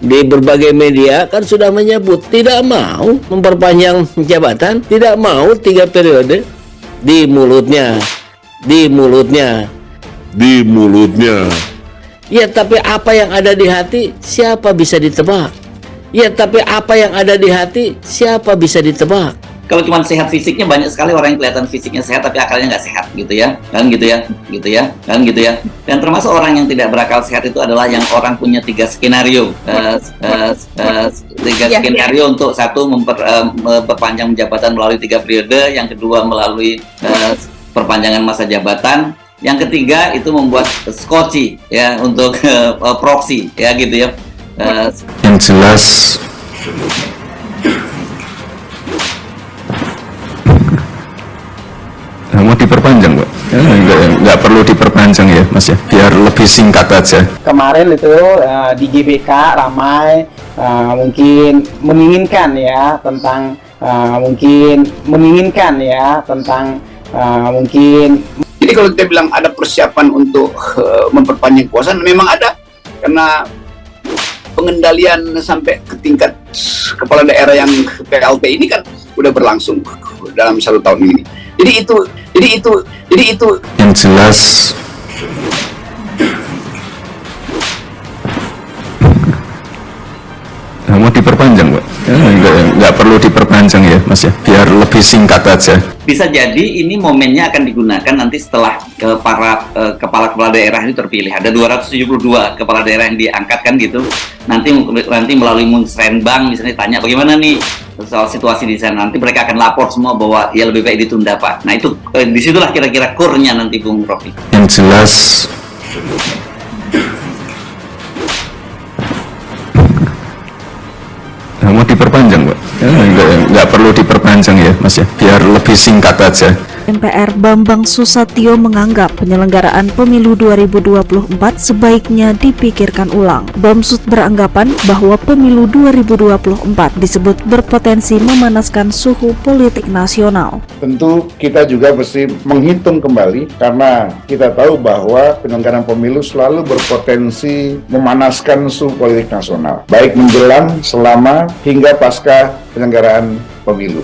di berbagai media kan sudah menyebut tidak mau memperpanjang jabatan, tidak mau 3 periode. Di mulutnya. Ya, tapi apa yang ada di hati siapa bisa ditebak? Kalau cuma sehat fisiknya, banyak sekali orang yang kelihatan fisiknya sehat tapi akalnya nggak sehat gitu ya. Dan termasuk orang yang tidak berakal sehat itu adalah yang orang punya 3 skenario. Skenario untuk satu memperpanjang jabatan melalui 3 periode, yang kedua melalui perpanjangan masa jabatan, yang ketiga itu membuat skoci ya untuk proxy ya gitu ya. Yang jelas mau diperpanjang, Pak? Nggak perlu diperpanjang ya, Mas ya, biar lebih singkat aja. Kemarin itu di GBK ramai mungkin menginginkan ya tentang Jadi kalau kita bilang ada persiapan untuk memperpanjang kekuasaan, memang ada, karena pengendalian sampai ke tingkat kepala daerah yang PLT ini kan udah berlangsung dalam 1 tahun ini. Jadi itu yang jelas mau diperpanjang, Pak? Nggak perlu diperpanjang ya, Mas ya, biar lebih singkat aja. Bisa jadi ini momennya akan digunakan nanti setelah para kepala daerah ini terpilih. Ada 272 kepala daerah yang diangkat kan gitu. Nanti melalui musrenbang misalnya tanya bagaimana nih soal situasi di sana. Nanti mereka akan lapor semua bahwa ya lebih baik ditunda, Pak. Nah itu disitulah kira-kira kurnya nanti, Bung Rofi. Yang jelas mau diperpanjang, Pak? Nggak perlu diperpanjang ya, Mas ya, biar lebih singkat aja. MPR Bambang Susatyo menganggap penyelenggaraan pemilu 2024 sebaiknya dipikirkan ulang. Bamsud beranggapan bahwa pemilu 2024 disebut berpotensi memanaskan suhu politik nasional. Tentu kita juga mesti menghitung kembali, karena kita tahu bahwa penyelenggaraan pemilu selalu berpotensi memanaskan suhu politik nasional, baik menjelang, selama, hingga pasca penyelenggaraan pemilu.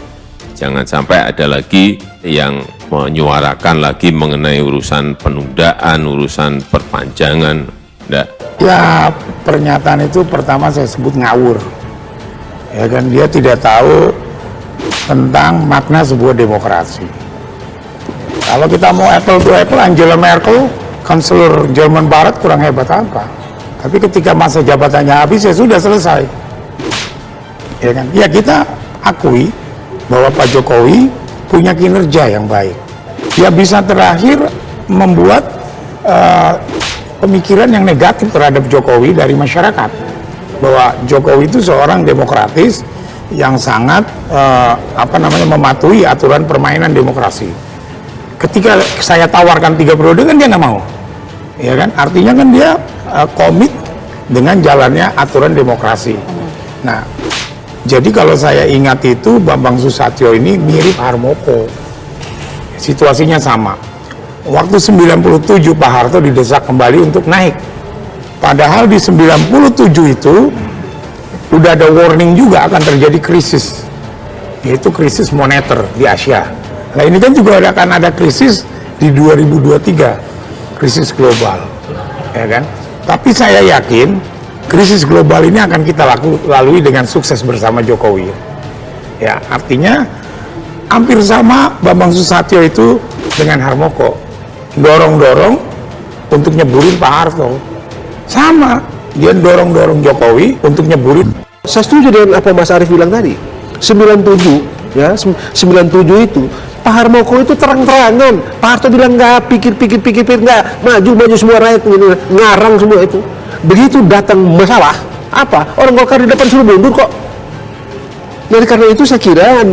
Jangan sampai ada lagi yang menyuarakan lagi mengenai urusan penundaan, urusan perpanjangan. Nggak. Ya, pernyataan itu pertama saya sebut ngawur. Ya kan, dia tidak tahu tentang makna sebuah demokrasi. Kalau kita mau apple to apple, Angela Merkel, kanselor Jerman Barat, kurang hebat apa. Tapi ketika masa jabatannya habis, ya sudah selesai. Ya kan, ya kita akui bahwa Pak Jokowi punya kinerja yang baik. Dia bisa terakhir membuat pemikiran yang negatif terhadap Jokowi dari masyarakat, bahwa Jokowi itu seorang demokratis yang sangat mematuhi aturan permainan demokrasi. Ketika saya tawarkan 3 periode kan dia nggak mau, ya kan? Artinya kan dia komit dengan jalannya aturan demokrasi. Nah, jadi kalau saya ingat itu Bambang Susatyo ini mirip Harmoko. Situasinya sama. Waktu 97 Pak Harto didesak kembali untuk naik. Padahal di 97 itu udah ada warning juga akan terjadi krisis. Yaitu krisis moneter di Asia. Nah ini kan juga akan ada krisis di 2023. Krisis global. Ya kan? Tapi saya yakin krisis global ini akan kita lalui dengan sukses bersama Jokowi. Ya, artinya hampir sama Bambang Susatyo itu dengan Harmoko. Dorong-dorong untuk nyeburin Pak Harto. Sama, dia dorong-dorong Jokowi untuk nyeburin. Saya setuju dengan apa Mas Arief bilang tadi. 97 ya, 97 itu Pak Harmoko itu terang-terangan. Pak Harto bilang nggak pikir nggak maju semua rakyat ngarang semua itu. Begitu datang masalah, apa? Orang Golkar di depan suruh mundur kok. Jadi karena itu saya kira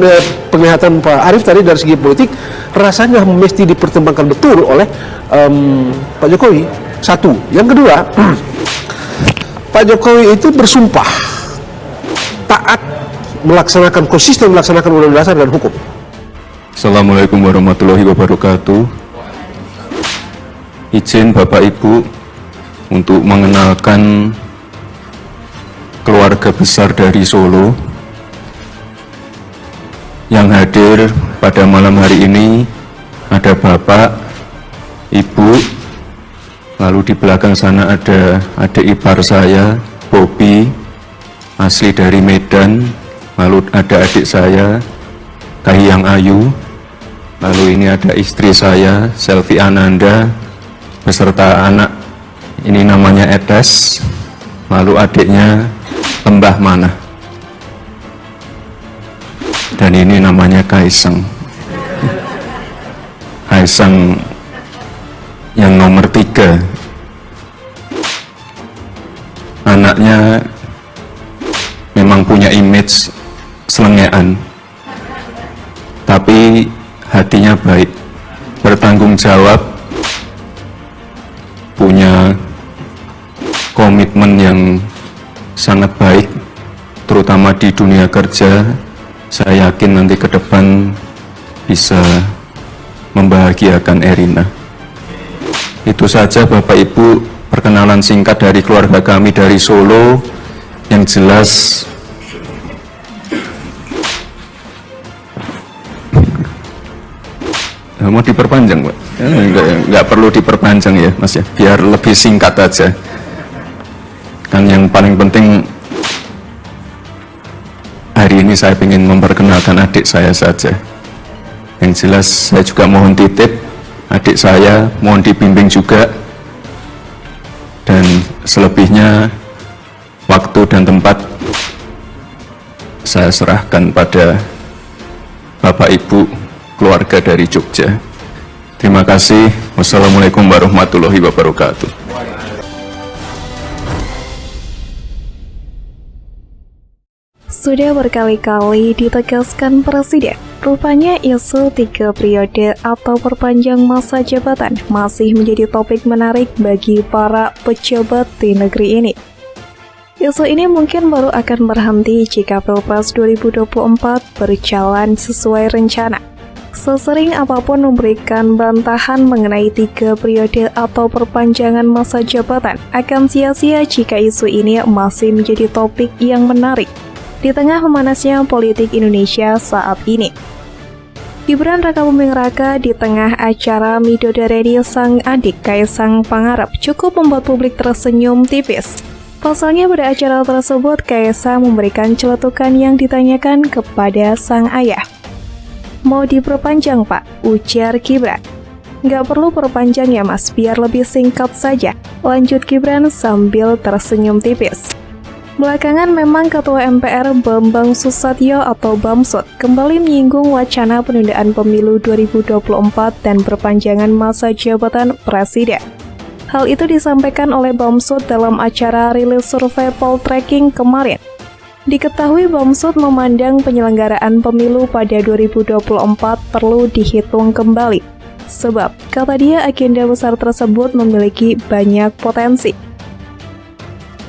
penglihatan Pak Arief tadi dari segi politik rasanya mesti dipertimbangkan betul oleh Pak Jokowi. Satu. Yang kedua, Pak Jokowi itu bersumpah taat konsisten melaksanakan undang-undang dasar dan hukum. Assalamualaikum warahmatullahi wabarakatuh. Izin Bapak Ibu untuk mengenalkan keluarga besar dari Solo yang hadir pada malam hari ini. Ada Bapak, Ibu, lalu di belakang sana ada adik ipar saya, Bobi, asli dari Medan, lalu ada adik saya, Kahiyang Ayu, lalu ini ada istri saya, Selvi Ananda, beserta anak, ini namanya Etes, lalu adiknya Lembah Mana, dan ini namanya Kaisang. Kaisang yang nomor 3, anaknya memang punya image selengean, tapi hatinya baik, bertanggung jawab, punya komitmen yang sangat baik, terutama di dunia kerja. Saya yakin nanti ke depan bisa membahagiakan Erina. Itu saja Bapak Ibu perkenalan singkat dari keluarga kami dari Solo. Yang jelas mau diperpanjang Pak? Enggak perlu diperpanjang ya Mas ya, biar lebih singkat aja. Kan yang paling penting hari ini saya ingin memperkenalkan adik saya saja. Yang jelas saya juga mohon titip adik saya, mohon dibimbing juga, dan selebihnya waktu dan tempat saya serahkan pada Bapak Ibu keluarga dari Jogja. Terima kasih. Wassalamualaikum warahmatullahi wabarakatuh. Sudah berkali-kali ditegaskan Presiden, rupanya isu 3 periode atau perpanjang masa jabatan masih menjadi topik menarik bagi para pejabat di negeri ini. Isu ini mungkin baru akan berhenti jika Pilpres 2024 berjalan sesuai rencana. Sesering apapun memberikan bantahan mengenai 3 periode atau perpanjangan masa jabatan, akan sia-sia jika isu ini masih menjadi topik yang menarik di tengah memanasnya politik Indonesia saat ini. Gibran Rakabuming Raka di tengah acara Midodareni sang adik Kaisang Pangarep cukup membuat publik tersenyum tipis. Pasalnya pada acara tersebut Kaisang memberikan celetukan yang ditanyakan kepada sang ayah. Mau diperpanjang Pak? Ujar Gibran. Nggak perlu perpanjang ya Mas, biar lebih singkat saja, lanjut Gibran sambil tersenyum tipis. Belakangan memang Ketua MPR Bambang Susatyo atau Bamsud kembali menyinggung wacana penundaan pemilu 2024 dan perpanjangan masa jabatan Presiden. Hal itu disampaikan oleh Bamsud dalam acara rilis survei Poltreking kemarin. Diketahui Bamsud memandang penyelenggaraan pemilu pada 2024 perlu dihitung kembali. Sebab, kata dia, agenda besar tersebut memiliki banyak potensi.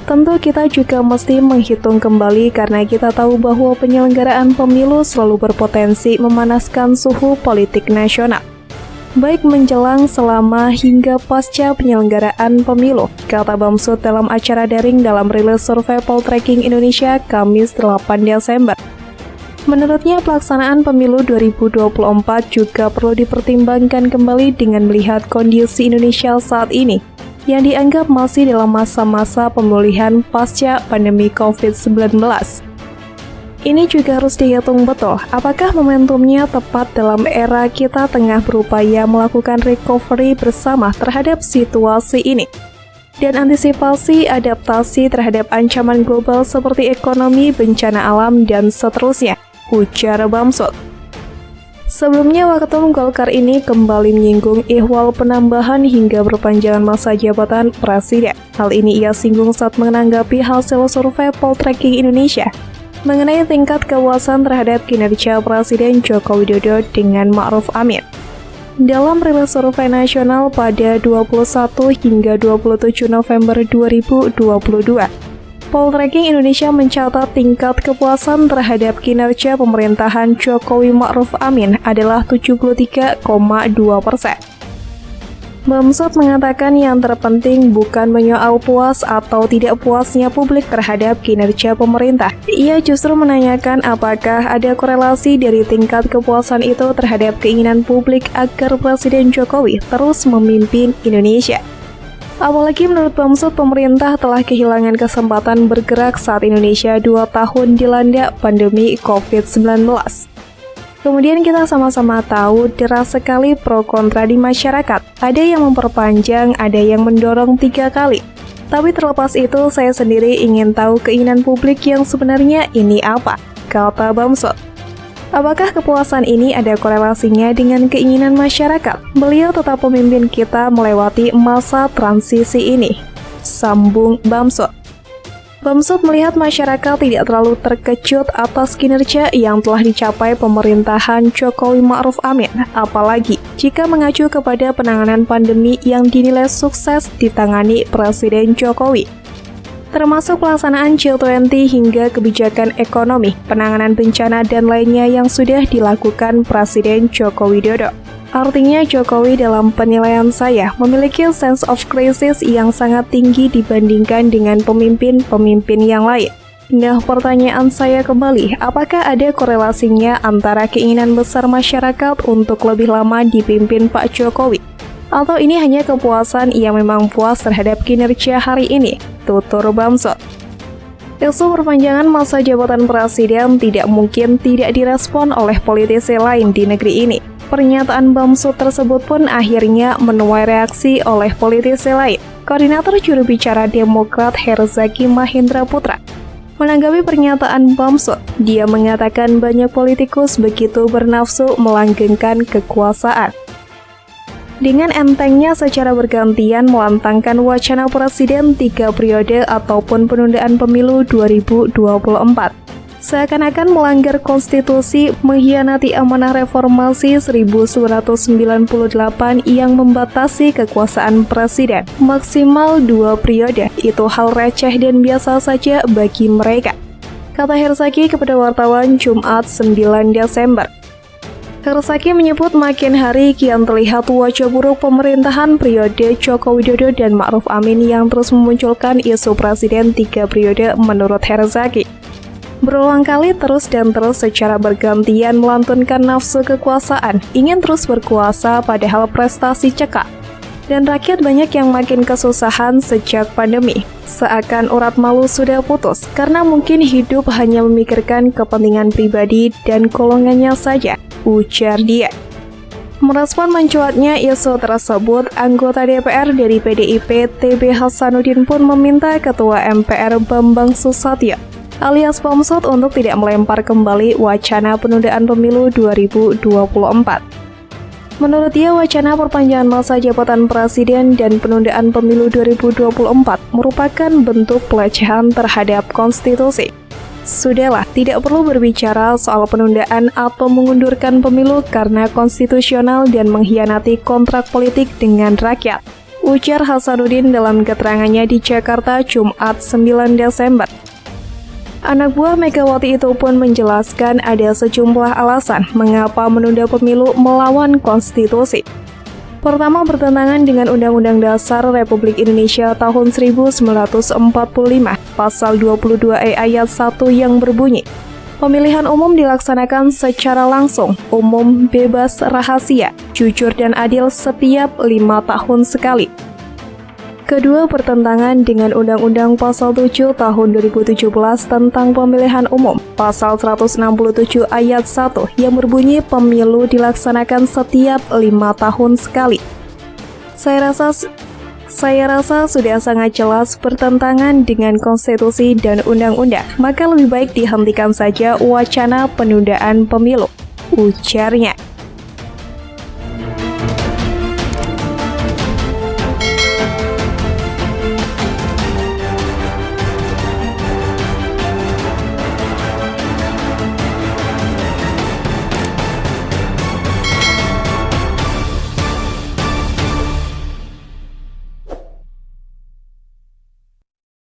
Tentu kita juga mesti menghitung kembali karena kita tahu bahwa penyelenggaraan pemilu selalu berpotensi memanaskan suhu politik nasional, baik menjelang, selama, hingga pasca penyelenggaraan pemilu, kata Bamsud dalam acara daring dalam rilis survei Poltreking Indonesia Kamis 8 Desember. Menurutnya, pelaksanaan pemilu 2024 juga perlu dipertimbangkan kembali dengan melihat kondisi Indonesia saat ini, yang dianggap masih dalam masa-masa pemulihan pasca pandemi COVID-19. Ini juga harus dihitung betul, apakah momentumnya tepat dalam era kita tengah berupaya melakukan recovery bersama terhadap situasi ini, dan antisipasi adaptasi terhadap ancaman global seperti ekonomi, bencana alam, dan seterusnya, ujar Bamsud. Sebelumnya, Waketum Golkar ini kembali menyinggung ihwal penambahan hingga perpanjangan masa jabatan Presiden. Hal ini ia singgung saat menanggapi hasil survei Poltreking Indonesia mengenai tingkat kepuasan terhadap kinerja Presiden Joko Widodo dengan Ma'ruf Amin. Dalam rilis survei nasional pada 21 hingga 27 November 2022, Poltreking Indonesia mencatat tingkat kepuasan terhadap kinerja pemerintahan Jokowi Ma'ruf Amin adalah 73,2%. Bamsud mengatakan yang terpenting bukan menyoal puas atau tidak puasnya publik terhadap kinerja pemerintah. Ia justru menanyakan apakah ada korelasi dari tingkat kepuasan itu terhadap keinginan publik agar Presiden Jokowi terus memimpin Indonesia. Apalagi menurut Bamsud, pemerintah telah kehilangan kesempatan bergerak saat Indonesia 2 tahun dilanda pandemi COVID-19. Kemudian kita sama-sama tahu deras sekali pro kontra di masyarakat. Ada yang memperpanjang, ada yang mendorong 3 kali. Tapi terlepas itu, saya sendiri ingin tahu keinginan publik yang sebenarnya ini apa, kata Bamsud. Apakah kepuasan ini ada korelasinya dengan keinginan masyarakat? Beliau tetap pemimpin kita melewati masa transisi ini, sambung Bamsud. Bamsud melihat masyarakat tidak terlalu terkejut atas kinerja yang telah dicapai pemerintahan Jokowi Ma'ruf Amin, apalagi jika mengacu kepada penanganan pandemi yang dinilai sukses ditangani Presiden Jokowi. Termasuk pelaksanaan G20 hingga kebijakan ekonomi, penanganan bencana dan lainnya yang sudah dilakukan Presiden Joko Widodo. Artinya Jokowi dalam penilaian saya memiliki sense of crisis yang sangat tinggi dibandingkan dengan pemimpin-pemimpin yang lain. Nah, pertanyaan saya kembali, apakah ada korelasinya antara keinginan besar masyarakat untuk lebih lama dipimpin Pak Jokowi? Atau ini hanya kepuasan yang memang puas terhadap kinerja hari ini? Tutur Bamsud. Isu perpanjangan masa jabatan presiden tidak mungkin tidak direspon oleh politisi lain di negeri ini. Pernyataan Bamsud tersebut pun akhirnya menuai reaksi oleh politisi lain. Koordinator juru bicara Demokrat Herzaki Mahendra Putra menanggapi pernyataan Bamsud, dia mengatakan banyak politikus begitu bernafsu melanggengkan kekuasaan. Dengan entengnya secara bergantian melantangkan wacana presiden 3 periode ataupun penundaan pemilu 2024. Seakan-akan melanggar konstitusi, mengkhianati amanah reformasi 1998 yang membatasi kekuasaan presiden maksimal 2 periode. Itu hal receh dan biasa saja bagi mereka, kata Herzaki kepada wartawan Jumat 9 Desember. Herzaki menyebut makin hari kian terlihat wajah buruk pemerintahan periode Joko Widodo dan Ma'ruf Amin yang terus memunculkan isu presiden 3 periode menurut Herzaki. Berulang kali terus secara bergantian melantunkan nafsu kekuasaan, ingin terus berkuasa padahal prestasi cekak. Dan rakyat banyak yang makin kesusahan sejak pandemi. Seakan urat malu sudah putus, karena mungkin hidup hanya memikirkan kepentingan pribadi dan golongannya saja, ujar dia. Merespon mencuatnya isu tersebut, anggota DPR dari PDIP TB Hasanuddin pun meminta Ketua MPR Bambang Susatyo alias Bamsud untuk tidak melempar kembali wacana penundaan pemilu 2024. Menurut dia, wacana perpanjangan masa jabatan presiden dan penundaan pemilu 2024 merupakan bentuk pelecehan terhadap konstitusi. Sudahlah, tidak perlu berbicara soal penundaan atau mengundurkan pemilu karena konstitusional dan mengkhianati kontrak politik dengan rakyat, ujar Hasanuddin dalam keterangannya di Jakarta Jumat 9 Desember. Anak buah Megawati itu pun menjelaskan ada sejumlah alasan mengapa menunda pemilu melawan konstitusi. Pertama, bertentangan dengan Undang-Undang Dasar Republik Indonesia tahun 1945, pasal 22E ayat 1 yang berbunyi, pemilihan umum dilaksanakan secara langsung, umum, bebas, rahasia, jujur dan adil setiap 5 tahun sekali. Kedua, bertentangan dengan Undang-Undang Pasal 7 Tahun 2017 tentang Pemilihan Umum, Pasal 167 Ayat 1 yang berbunyi pemilu dilaksanakan setiap 5 tahun sekali. Saya rasa sudah sangat jelas bertentangan dengan konstitusi dan undang-undang, maka lebih baik dihentikan saja wacana penundaan pemilu, ujarnya.